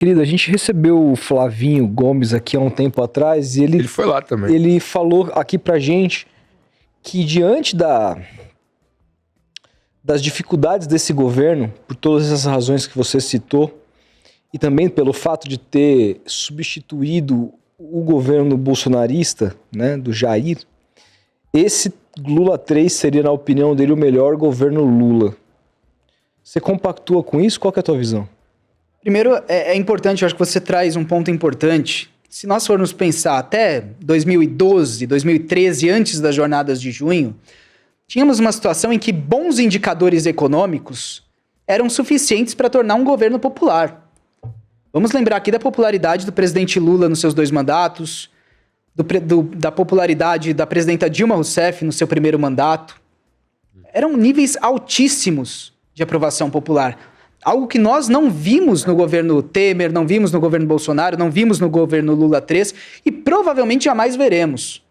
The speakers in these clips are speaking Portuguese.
Querido, a gente recebeu o Flavinho Gomes aqui há um tempo atrás e Ele foi lá também. ele falou aqui pra gente que diante das dificuldades desse governo, por todas essas razões que você citou, e também pelo fato de ter substituído o governo bolsonarista, né, do Jair, esse Lula 3 seria, na opinião dele, o melhor governo Lula. Você compactua com isso? Qual que é a tua visão? Primeiro, é importante, eu acho que você traz um ponto importante. Se nós formos pensar até 2012, 2013, antes das jornadas de junho, tínhamos uma situação em que bons indicadores econômicos eram suficientes para tornar um governo popular. Vamos lembrar aqui da popularidade do presidente Lula nos seus 2 mandatos, da popularidade da presidenta Dilma Rousseff no seu primeiro mandato. Eram níveis altíssimos de aprovação popular. Algo que nós não vimos no governo Temer, não vimos no governo Bolsonaro, não vimos no governo Lula 3 e provavelmente jamais veremos.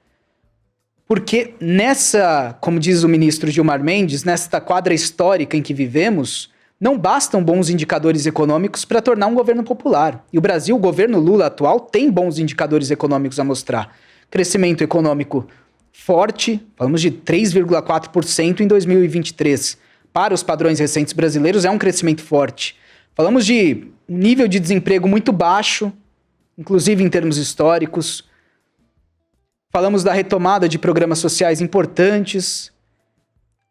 Porque nessa, como diz o ministro Gilmar Mendes, nesta quadra histórica em que vivemos, não bastam bons indicadores econômicos para tornar um governo popular. E o Brasil, o governo Lula atual, tem bons indicadores econômicos a mostrar. Crescimento econômico forte, falamos de 3,4% em 2023. Para os padrões recentes brasileiros, é um crescimento forte. Falamos de um nível de desemprego muito baixo, inclusive em termos históricos. Falamos da retomada de programas sociais importantes,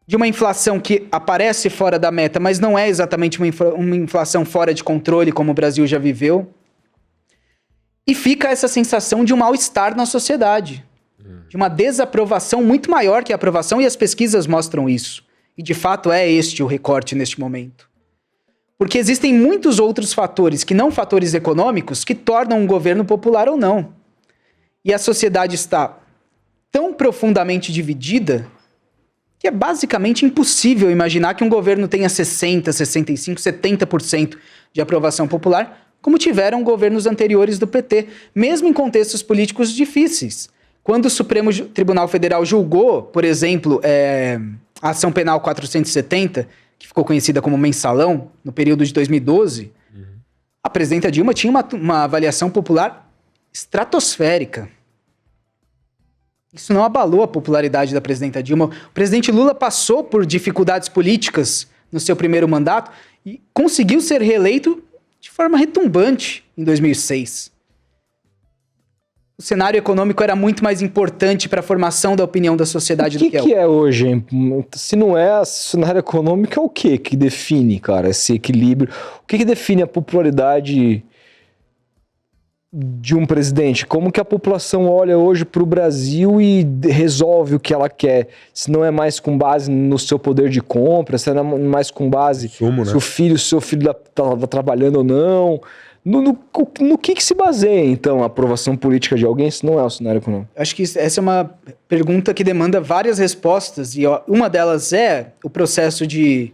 de uma inflação que aparece fora da meta, mas não é exatamente uma inflação fora de controle, como o Brasil já viveu. E fica essa sensação de um mal-estar na sociedade, de uma desaprovação muito maior que a aprovação, e as pesquisas mostram isso. E, de fato, é este o recorte neste momento. Porque existem muitos outros fatores, que não fatores econômicos, que tornam um governo popular ou não. E a sociedade está tão profundamente dividida que é basicamente impossível imaginar que um governo tenha 60%, 65%, 70% de aprovação popular, como tiveram governos anteriores do PT, mesmo em contextos políticos difíceis. Quando o Supremo Tribunal Federal julgou, por exemplo, a ação penal 470, que ficou conhecida como mensalão, no período de 2012, a presidenta Dilma tinha uma avaliação popular estratosférica. Isso não abalou a popularidade da presidenta Dilma. O presidente Lula passou por dificuldades políticas no seu primeiro mandato e conseguiu ser reeleito de forma retumbante em 2006. O cenário econômico era muito mais importante para a formação da opinião da sociedade do que é hoje. O que é hoje, hein? Se não é cenário econômico, é o que define, cara, esse equilíbrio? O que define a popularidade de um presidente? Como que a população olha hoje para o Brasil e resolve o que ela quer? Se não é mais com base no seu poder de compra, se não é mais com base se o seu filho tá trabalhando ou não. No que se baseia, então, a aprovação política de alguém, se não é o cenário econômico? Acho que essa é uma pergunta que demanda várias respostas, e uma delas é o processo de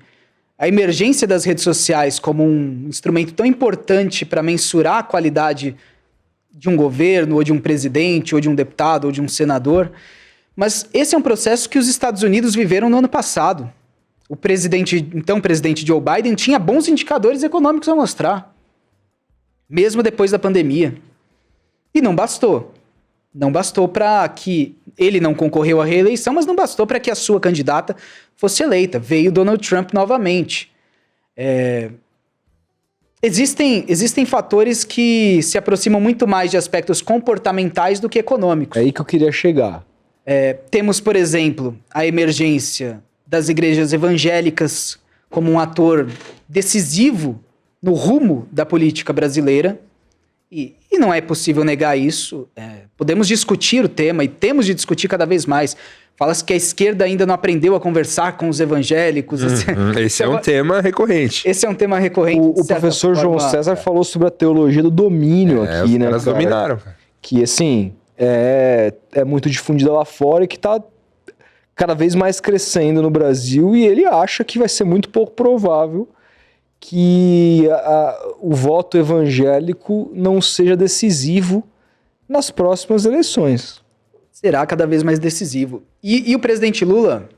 a emergência das redes sociais como um instrumento tão importante para mensurar a qualidade de um governo, ou de um presidente, ou de um deputado, ou de um senador. Mas esse é um processo que os Estados Unidos viveram no ano passado. O então presidente Joe Biden tinha bons indicadores econômicos a mostrar, mesmo depois da pandemia. E não bastou. Não bastou para que ele não concorreu à reeleição, mas não bastou para que a sua candidata fosse eleita. Veio Donald Trump novamente. Existem fatores que se aproximam muito mais de aspectos comportamentais do que econômicos. É aí que eu queria chegar. Temos, por exemplo, a emergência das igrejas evangélicas como um ator decisivo no rumo da política brasileira, e não é possível negar isso. Podemos discutir o tema, e temos de discutir cada vez mais. Fala-se que a esquerda ainda não aprendeu a conversar com os evangélicos. Esse é um tema recorrente. Esse é um tema recorrente. O professor João César falou sobre a teologia do domínio aqui, né? Os caras dominaram, cara. Que, assim, é muito difundida lá fora e que tá cada vez mais crescendo no Brasil, e ele acha que vai ser muito pouco provável que o voto evangélico não seja decisivo nas próximas eleições. Será cada vez mais decisivo. E o presidente Lula,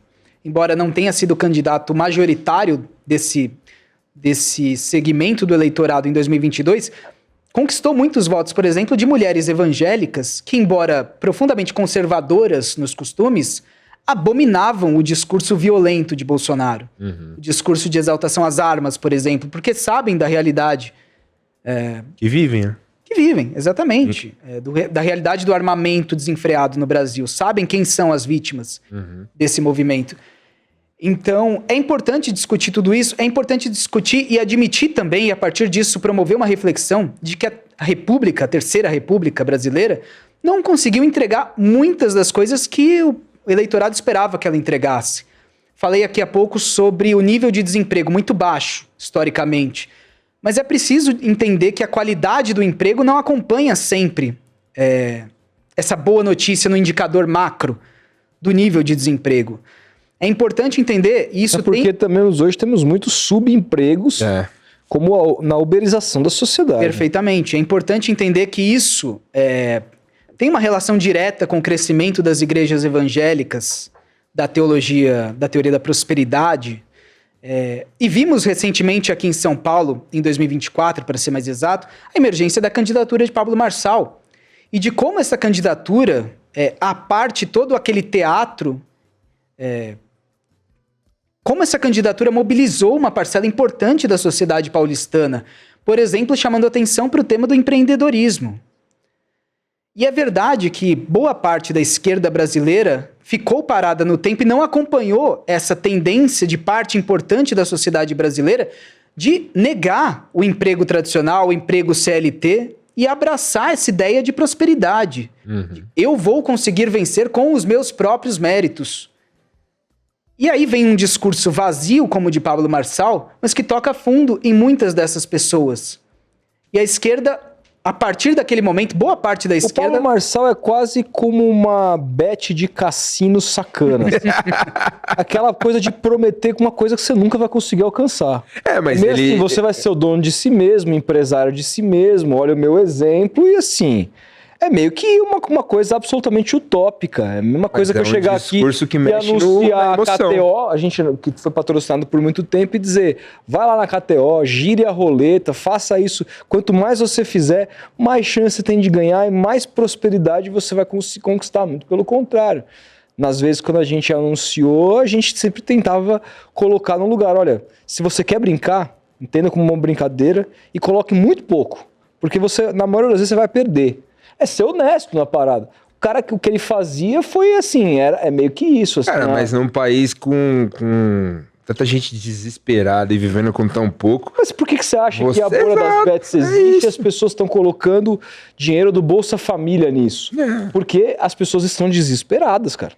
embora não tenha sido o candidato majoritário desse segmento do eleitorado em 2022, conquistou muitos votos, por exemplo, de mulheres evangélicas que, embora profundamente conservadoras nos costumes, abominavam o discurso violento de Bolsonaro. O discurso de exaltação às armas, por exemplo, porque sabem da realidade. Que vivem, né? Que vivem, exatamente. Da realidade do armamento desenfreado no Brasil. Sabem quem são as vítimas desse movimento. Então, é importante discutir tudo isso, é importante discutir e admitir também, e a partir disso promover uma reflexão de que a República, a Terceira República Brasileira, não conseguiu entregar muitas das coisas que o eleitorado esperava que ela entregasse. Falei aqui há pouco sobre o nível de desemprego muito baixo, historicamente. Mas é preciso entender que a qualidade do emprego não acompanha sempre essa boa notícia no indicador macro do nível de desemprego. É importante entender isso. Porque também hoje temos muitos subempregos, como na uberização da sociedade. Perfeitamente. É importante entender que isso tem uma relação direta com o crescimento das igrejas evangélicas, da teoria da prosperidade. E vimos recentemente aqui em São Paulo, em 2024, para ser mais exato, a emergência da candidatura de Pablo Marçal. E de como essa candidatura, à parte todo aquele teatro, como essa candidatura mobilizou uma parcela importante da sociedade paulistana, por exemplo, chamando atenção para o tema do empreendedorismo. E é verdade que boa parte da esquerda brasileira ficou parada no tempo e não acompanhou essa tendência de parte importante da sociedade brasileira de negar o emprego tradicional, o emprego CLT, e abraçar essa ideia de prosperidade. Eu vou conseguir vencer com os meus próprios méritos. E aí vem um discurso vazio, como o de Pablo Marçal, mas que toca fundo em muitas dessas pessoas. E a esquerda, a partir daquele momento, boa parte da esquerda... O Pablo Marçal é quase como uma bet de cassino sacana. Aquela coisa de prometer com uma coisa que você nunca vai conseguir alcançar. Mas mesmo que você vai ser o dono de si mesmo, empresário de si mesmo, olha o meu exemplo, e assim... É meio que uma coisa absolutamente utópica. É a mesma coisa que eu chegar aqui que e anunciar a KTO, a gente que foi patrocinado por muito tempo, e dizer, vai lá na KTO, gire a roleta, faça isso. Quanto mais você fizer, mais chance você tem de ganhar e mais prosperidade você vai conquistar. Muito pelo contrário. Nas vezes quando a gente anunciou, a gente sempre tentava colocar no lugar. Olha, se você quer brincar, entenda como uma brincadeira e coloque muito pouco. Porque você, na maioria das vezes, você vai perder. É ser honesto na parada. O cara, o que ele fazia foi assim, é meio que isso. Assim, cara, mas num país com tanta gente desesperada e vivendo com tão pouco... Mas por que você acha que a bolha das bets existe e as pessoas estão colocando dinheiro do Bolsa Família nisso? Porque as pessoas estão desesperadas, cara.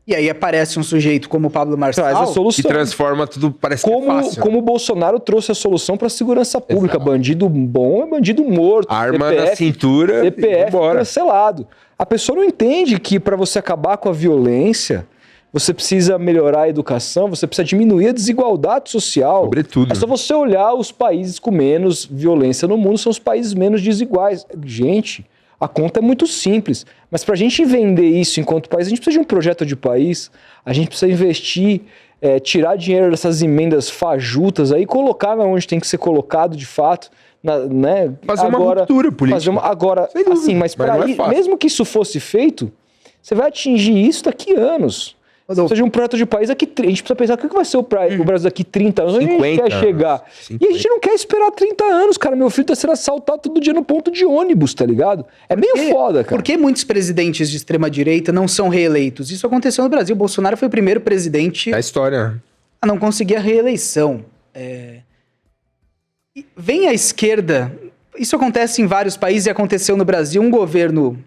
E aí aparece um sujeito como o Pablo Marçal... Traz a solução. Que transforma tudo, parece que é fácil. Como o Bolsonaro trouxe a solução para a segurança pública. Exato. Bandido bom é bandido morto. Arma CPF, na cintura CPF cancelado. A pessoa não entende que para você acabar com a violência, você precisa melhorar a educação, você precisa diminuir a desigualdade social. Sobretudo. É só você olhar os países com menos violência no mundo, são os países menos desiguais. Gente... A conta é muito simples, mas para a gente vender isso enquanto país, a gente precisa de um projeto de país, a gente precisa investir, tirar dinheiro dessas emendas fajutas aí, colocar onde tem que ser colocado de fato, né? Fazer uma ruptura política. Agora, assim, mas mesmo que isso fosse feito, você vai atingir isso daqui a anos. Você precisa de um projeto de país daqui... A gente precisa pensar o que vai ser o Brasil daqui 30 anos. 50 a gente quer chegar. 50. E a gente não quer esperar 30 anos, cara. Meu filho tá sendo assaltado todo dia no ponto de ônibus, tá ligado? É meio foda, cara. Por que muitos presidentes de extrema-direita não são reeleitos? Isso aconteceu no Brasil. Bolsonaro foi o primeiro presidente... Da história. A não conseguir a reeleição. Vem a esquerda... Isso acontece em vários países e aconteceu no Brasil. Um governo...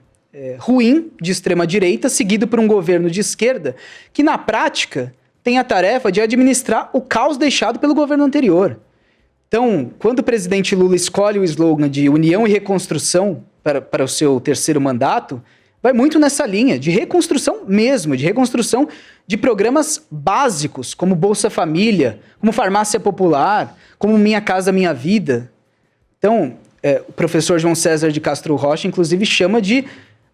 ruim, de extrema-direita, seguido por um governo de esquerda, que na prática tem a tarefa de administrar o caos deixado pelo governo anterior. Então, quando o presidente Lula escolhe o slogan de união e reconstrução para o seu terceiro mandato, vai muito nessa linha de reconstrução mesmo, de reconstrução de programas básicos, como Bolsa Família, como Farmácia Popular, como Minha Casa Minha Vida. Então, o professor João César de Castro Rocha, inclusive, chama de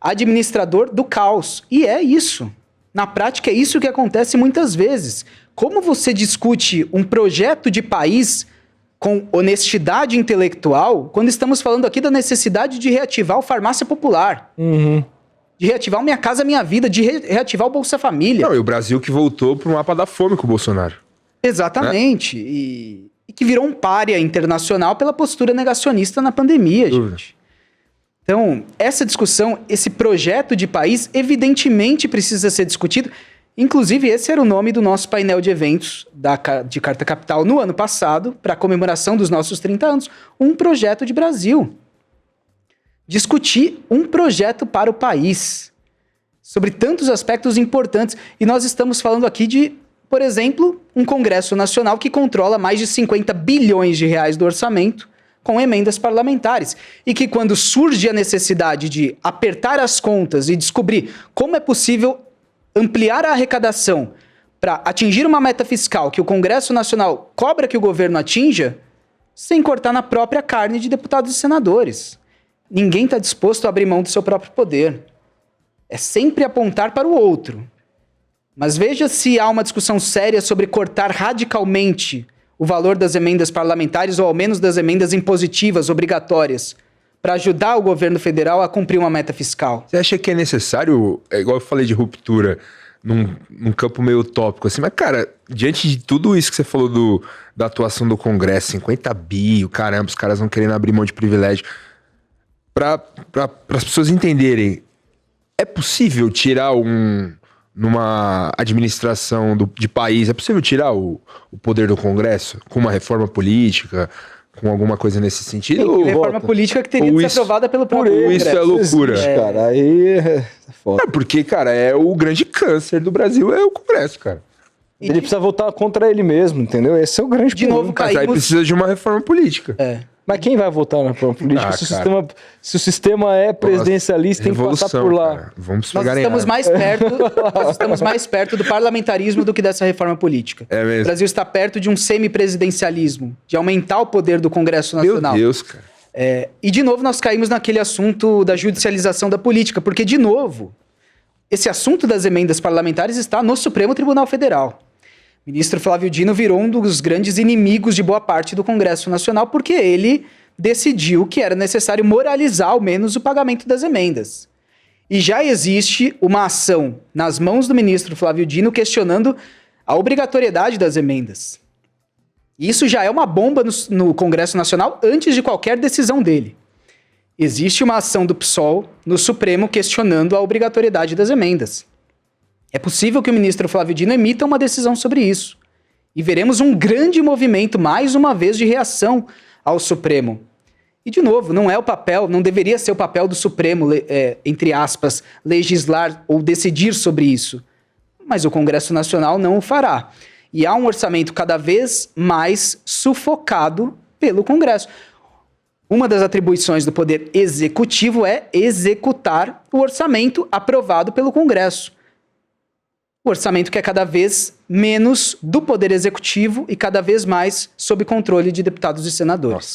administrador do caos. E é isso. Na prática, é isso que acontece muitas vezes. Como você discute um projeto de país com honestidade intelectual quando estamos falando aqui da necessidade de reativar o Farmácia Popular, de reativar o Minha Casa Minha Vida, de reativar o Bolsa Família. Não, e o Brasil que voltou pro mapa da fome com o Bolsonaro. Exatamente. Né? E que virou um pária internacional pela postura negacionista na pandemia, gente. Então, essa discussão, esse projeto de país, evidentemente precisa ser discutido. Inclusive, esse era o nome do nosso painel de eventos de Carta Capital no ano passado, para a comemoração dos nossos 30 anos. Um projeto de Brasil. Discutir um projeto para o país. Sobre tantos aspectos importantes. E nós estamos falando aqui de, por exemplo, um Congresso Nacional que controla mais de 50 bilhões de reais do orçamento, com emendas parlamentares. E que quando surge a necessidade de apertar as contas e descobrir como é possível ampliar a arrecadação para atingir uma meta fiscal que o Congresso Nacional cobra que o governo atinja, sem cortar na própria carne de deputados e senadores. Ninguém está disposto a abrir mão do seu próprio poder. É sempre apontar para o outro. Mas veja se há uma discussão séria sobre cortar radicalmente o valor das emendas parlamentares ou ao menos das emendas impositivas obrigatórias para ajudar o governo federal a cumprir uma meta fiscal. Você acha que é necessário, igual eu falei de ruptura, num campo meio utópico assim, mas cara, diante de tudo isso que você falou da atuação do Congresso, 50 bi, caramba, os caras não querendo abrir mão de privilégio, para as pessoas entenderem, é possível tirar numa administração de país, é possível tirar o poder do Congresso com uma reforma política, com alguma coisa nesse sentido? Reforma política que teria que ser aprovada pelo próprio Congresso. Isso é loucura. Cara, aí é foda. Porque, cara, é o grande câncer do Brasil, é o Congresso, cara. Ele precisa votar contra ele mesmo, entendeu? Esse é o grande problema. novo, Mas aí precisa de uma reforma política. Mas quem vai votar na reforma política? Se o sistema é presidencialista, tem que passar por lá. Cara. Vamos nós estamos mais perto do parlamentarismo do que dessa reforma política. É mesmo. O Brasil está perto de um semipresidencialismo, de aumentar o poder do Congresso Nacional. Meu Deus, cara. E, de novo, nós caímos naquele assunto da judicialização da política, porque, de novo, esse assunto das emendas parlamentares está no Supremo Tribunal Federal. O ministro Flávio Dino virou um dos grandes inimigos de boa parte do Congresso Nacional porque ele decidiu que era necessário moralizar ao menos o pagamento das emendas. E já existe uma ação nas mãos do ministro Flávio Dino questionando a obrigatoriedade das emendas. Isso já é uma bomba no Congresso Nacional antes de qualquer decisão dele. Existe uma ação do PSOL no Supremo questionando a obrigatoriedade das emendas. É possível que o ministro Flávio Dino emita uma decisão sobre isso. E veremos um grande movimento, mais uma vez, de reação ao Supremo. E, de novo, não deveria ser o papel do Supremo, entre aspas, legislar ou decidir sobre isso. Mas o Congresso Nacional não o fará. E há um orçamento cada vez mais sufocado pelo Congresso. Uma das atribuições do Poder Executivo é executar o orçamento aprovado pelo Congresso. O orçamento que é cada vez menos do Poder Executivo e cada vez mais sob controle de deputados e senadores.